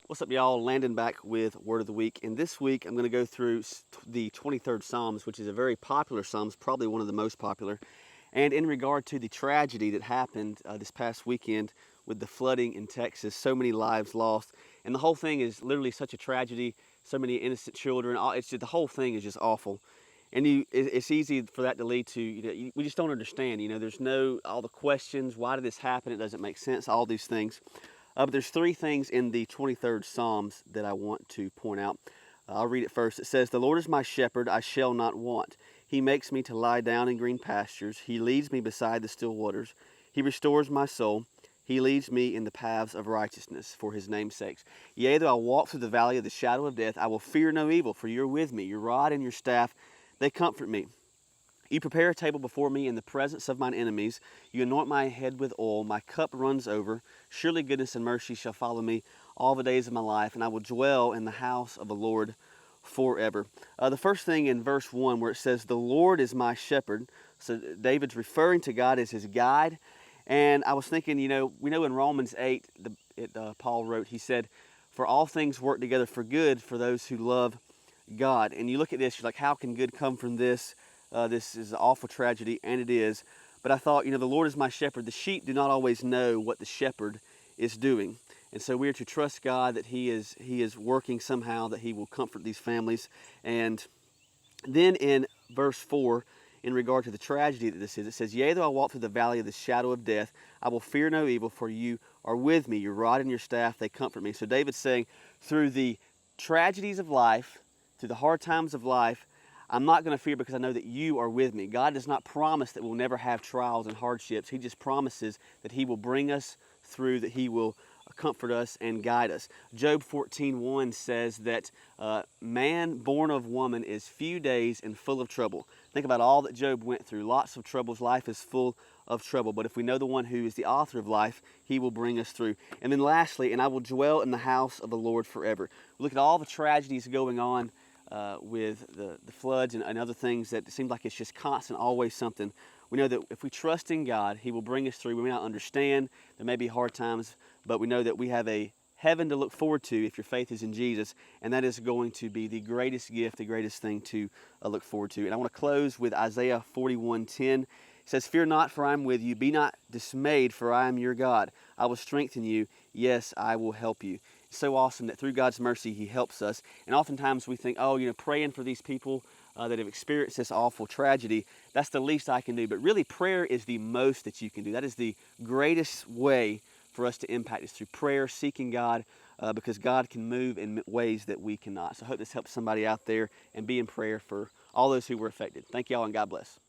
What's up, y'all? Landon back with Word of the Week. And this week I'm going to go through the 23rd Psalms, which is a very popular Psalms, probably one of the most popular. And in regard to the tragedy that happened this past weekend with the flooding in Texas, so many lives lost. And the whole thing is literally such a tragedy, so many innocent children. It's just, the whole thing is just awful. And it's easy for that to lead to, we just don't understand. There's all the questions, why did this happen? It doesn't make sense, all these things. But there's three things in the 23rd Psalms that I want to point out. I'll read it first. It says, "The Lord is my shepherd, I shall not want. He makes me to lie down in green pastures. He leads me beside the still waters. He restores my soul. He leads me in the paths of righteousness for his name's sakes. Yea, though I walk through the valley of the shadow of death, I will fear no evil, for you're with me. Your rod and your staff, they comfort me. You prepare a table before me in the presence of mine enemies. You anoint my head with oil. My cup runs over. Surely goodness and mercy shall follow me all the days of my life, and I will dwell in the house of the Lord forever." The first thing in verse 1 where it says, "The Lord is my shepherd." So David's referring to God as his guide. And I was thinking, we know in Romans 8, Paul wrote, he said, "For all things work together for good for those who love God." And you look at this, you're like, how can good come from this? This is an awful tragedy, and it is. But I thought, the Lord is my shepherd. The sheep do not always know what the shepherd is doing. And so we are to trust God that He is working somehow, that He will comfort these families. And then in verse 4, in regard to the tragedy that this is, it says, "Yea, though I walk through the valley of the shadow of death, I will fear no evil, for you are with me. Your rod and your staff, they comfort me." So David's saying, through the tragedies of life, through the hard times of life, I'm not going to fear because I know that you are with me. God does not promise that we'll never have trials and hardships. He just promises that He will bring us through, that He will comfort us and guide us. Job 14:1 says that man born of woman is few days and full of trouble. Think about all that Job went through. Lots of troubles. Life is full of trouble. But if we know the one who is the author of life, He will bring us through. And then lastly, "And I will dwell in the house of the Lord forever." Look at all the tragedies going on with the floods and other things that seem like it's just constant, always something. We know that if we trust in God, He will bring us through. We may not understand. There may be hard times, but we know that we have a heaven to look forward to if your faith is in Jesus, and that is going to be the greatest gift, the greatest thing to look forward to. And I want to close with Isaiah 41:10. It says, "Fear not, for I am with you. Be not dismayed, for I am your God. I will strengthen you. Yes, I will help you." It's so awesome that through God's mercy, He helps us. And oftentimes we think, praying for these people that have experienced this awful tragedy, that's the least I can do. But really, prayer is the most that you can do. That is the greatest way for us to impact is through prayer, seeking God, because God can move in ways that we cannot. So I hope this helps somebody out there, and be in prayer for all those who were affected. Thank y'all, and God bless.